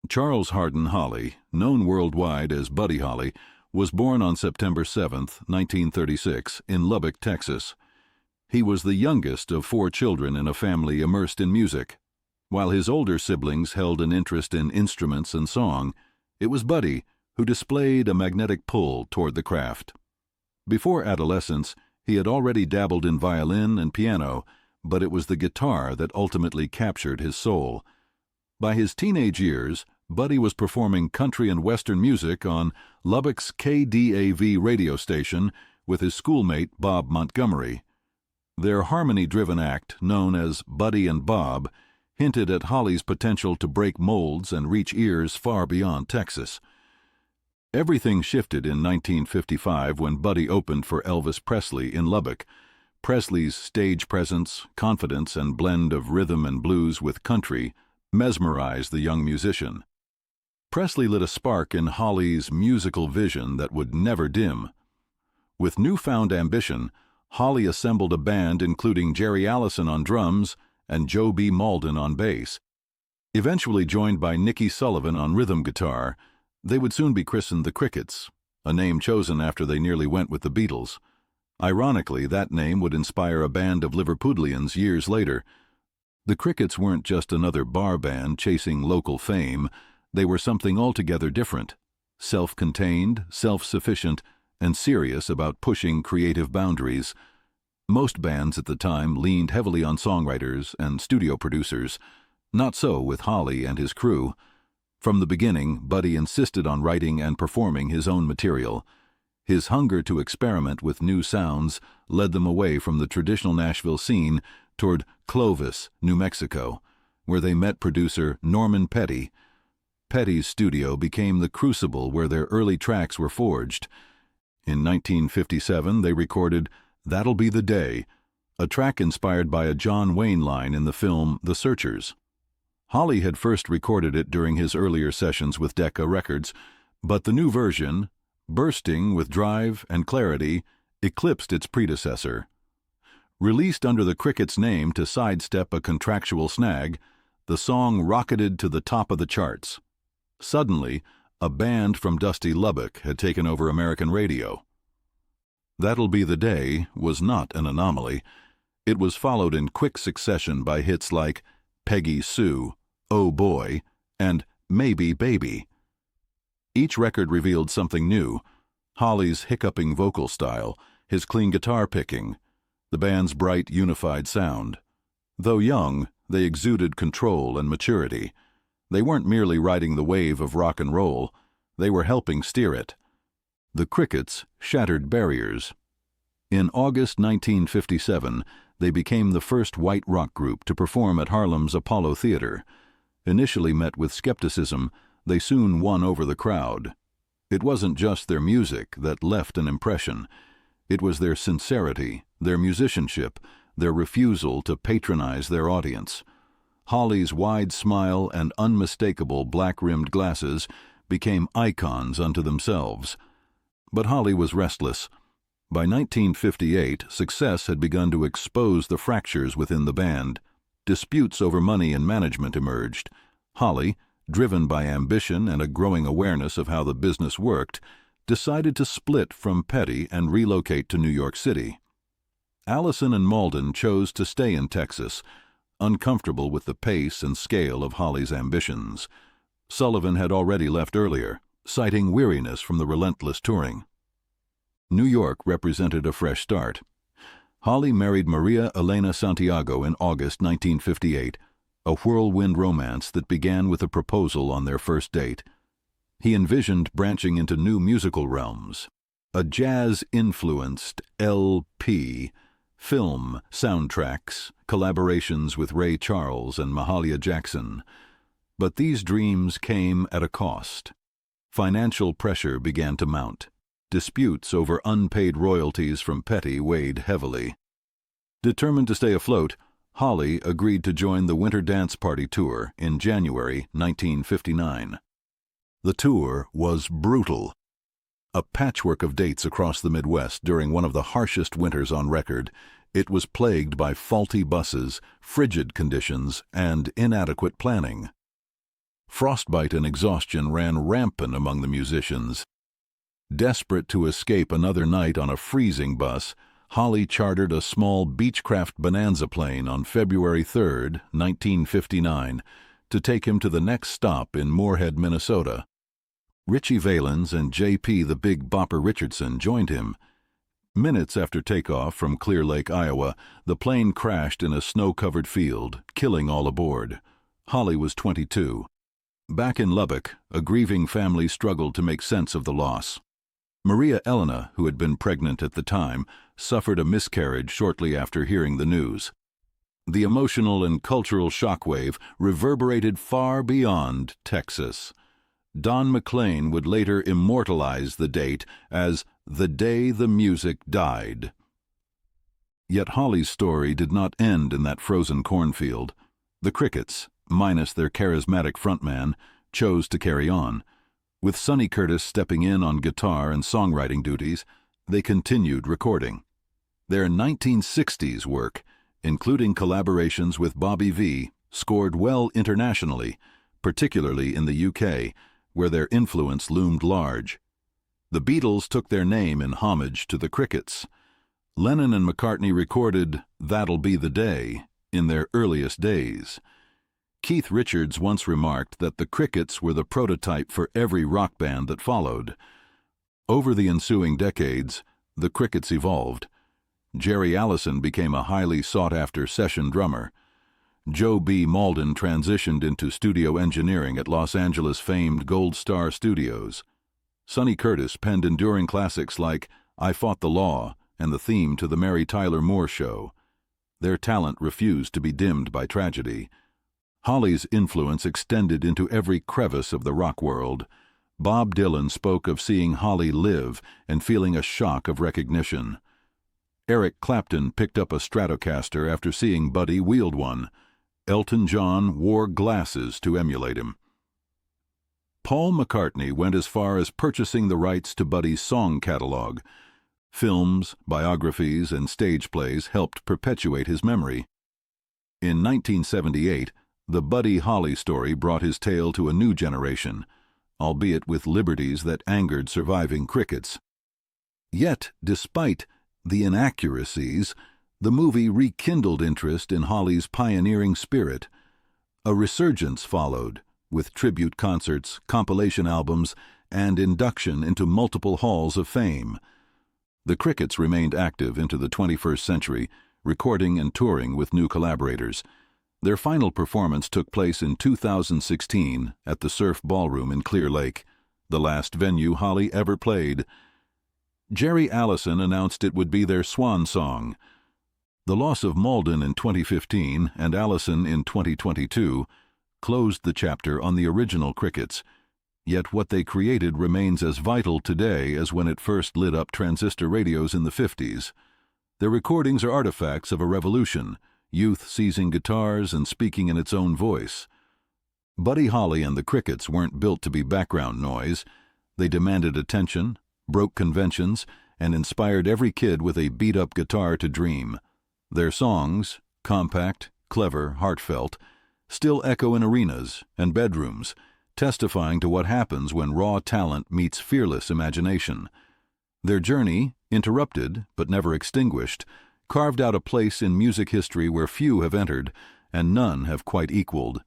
Charles Hardin Holly, known worldwide as Buddy Holly, was born on September 7, 1936, in Lubbock, Texas. He was the youngest of 4 children in a family immersed in music. While his older siblings held an interest in instruments and song, it was Buddy who displayed a magnetic pull toward the craft. Before adolescence, he had already dabbled in violin and piano, but it was the guitar that ultimately captured his soul. By his teenage years, Buddy was performing country and western music on Lubbock's KDAV radio station with his schoolmate Bob Montgomery. Their harmony-driven act, known as Buddy and Bob, hinted at Holly's potential to break molds and reach ears far beyond Texas. Everything shifted in 1955 when Buddy opened for Elvis Presley in Lubbock. Presley's stage presence, confidence, and blend of rhythm and blues with country mesmerized the young musician. Presley lit a spark in Holly's musical vision that would never dim. With newfound ambition, Holly assembled a band including Jerry Allison on drums and Joe B. Malden on bass. Eventually joined by Nicky Sullivan on rhythm guitar, they would soon be christened the Crickets, a name chosen after they nearly went with the Beatles. Ironically, that name would inspire a band of Liverpudlians years later. The Crickets weren't just another bar band chasing local fame. They were something altogether different, self-contained, self-sufficient, and serious about pushing creative boundaries. Most bands at the time leaned heavily on songwriters and studio producers. Not so with Holly and his crew. From the beginning, Buddy insisted on writing and performing his own material. His hunger to experiment with new sounds led them away from the traditional Nashville scene toward Clovis, New Mexico, where they met producer Norman Petty. Petty's studio became the crucible where their early tracks were forged. In 1957, they recorded That'll Be the Day, a track inspired by a John Wayne line in the film The Searchers. Holly had first recorded it during his earlier sessions with Decca Records, but the new version, bursting with drive and clarity, eclipsed its predecessor. Released under the Crickets' name to sidestep a contractual snag, the song rocketed to the top of the charts. Suddenly, a band from dusty Lubbock had taken over American radio. That'll Be the Day was not an anomaly. It was followed in quick succession by hits like Peggy Sue, Oh Boy, and Maybe Baby. Each record revealed something new: Holly's hiccuping vocal style, his clean guitar picking, the band's bright, unified sound. Though young, they exuded control and maturity. They weren't merely riding the wave of rock and roll, they were helping steer it. The Crickets shattered barriers. In August 1957, they became the first white rock group to perform at Harlem's Apollo Theater. Initially met with skepticism, they soon won over the crowd. It wasn't just their music that left an impression. It was their sincerity, their musicianship, their refusal to patronize their audience. Holly's wide smile and unmistakable black-rimmed glasses became icons unto themselves. But Holly was restless. By 1958, success had begun to expose the fractures within the band. Disputes over money and management emerged. Holly, driven by ambition and a growing awareness of how the business worked, decided to split from Petty and relocate to New York City. Allison and Malden chose to stay in Texas, uncomfortable with the pace and scale of Holly's ambitions. Sullivan had already left earlier, citing weariness from the relentless touring. New York represented a fresh start. Holly married Maria Elena Santiago in August 1958, a whirlwind romance that began with a proposal on their first date. He envisioned branching into new musical realms, a jazz-influenced LP, film, soundtracks, collaborations with Ray Charles and Mahalia Jackson. But these dreams came at a cost. Financial pressure began to mount. Disputes over unpaid royalties from Petty weighed heavily. Determined to stay afloat, Holly agreed to join the Winter Dance Party Tour in January 1959. The tour was brutal. A patchwork of dates across the Midwest during one of the harshest winters on record, it was plagued by faulty buses, frigid conditions, and inadequate planning. Frostbite and exhaustion ran rampant among the musicians. Desperate to escape another night on a freezing bus, Holly chartered a small Beechcraft Bonanza plane on February 3, 1959, to take him to the next stop in Moorhead, Minnesota. Richie Valens and J.P. the Big Bopper Richardson joined him. Minutes after takeoff from Clear Lake, Iowa, the plane crashed in a snow-covered field, killing all aboard. Holly was 22. Back in Lubbock, a grieving family struggled to make sense of the loss. Maria Elena, who had been pregnant at the time, suffered a miscarriage shortly after hearing the news. The emotional and cultural shockwave reverberated far beyond Texas. Don McLean would later immortalize the date as the day the music died. Yet Holly's story did not end in that frozen cornfield. The Crickets, minus their charismatic frontman, chose to carry on. With Sonny Curtis stepping in on guitar and songwriting duties, they continued recording. Their 1960s work, including collaborations with Bobby Vee, scored well internationally, particularly in the UK, where their influence loomed large. The Beatles took their name in homage to the Crickets. Lennon and McCartney recorded "That'll Be the Day" in their earliest days. Keith Richards once remarked that the Crickets were the prototype for every rock band that followed. Over the ensuing decades, the Crickets evolved. Jerry Allison became a highly sought-after session drummer. Joe B. Malden transitioned into studio engineering at Los Angeles-famed Gold Star Studios. Sonny Curtis penned enduring classics like "I Fought the Law" and the theme to The Mary Tyler Moore Show. Their talent refused to be dimmed by tragedy. Holly's influence extended into every crevice of the rock world. Bob Dylan spoke of seeing Holly live and feeling a shock of recognition. Eric Clapton picked up a Stratocaster after seeing Buddy wield one. Elton John wore glasses to emulate him. Paul McCartney went as far as purchasing the rights to Buddy's song catalog. Films, biographies, and stage plays helped perpetuate his memory. In 1978, the Buddy Holly story brought his tale to a new generation, albeit with liberties that angered surviving Crickets. Yet, despite the inaccuracies, the movie rekindled interest in Holly's pioneering spirit. A resurgence followed, with tribute concerts, compilation albums, and induction into multiple halls of fame. The Crickets remained active into the 21st century, recording and touring with new collaborators. Their final performance took place in 2016 at the Surf Ballroom in Clear Lake, the last venue Holly ever played. Jerry Allison announced it would be their swan song. The loss of Malden in 2015 and Allison in 2022 closed the chapter on the original Crickets, yet what they created remains as vital today as when it first lit up transistor radios in the 50s. Their recordings are artifacts of a revolution, youth seizing guitars and speaking in its own voice. Buddy Holly and the Crickets weren't built to be background noise. They demanded attention, broke conventions, and inspired every kid with a beat-up guitar to dream. Their songs, compact, clever, heartfelt, still echo in arenas and bedrooms, testifying to what happens when raw talent meets fearless imagination. Their journey, interrupted but never extinguished, carved out a place in music history where few have entered and none have quite equaled.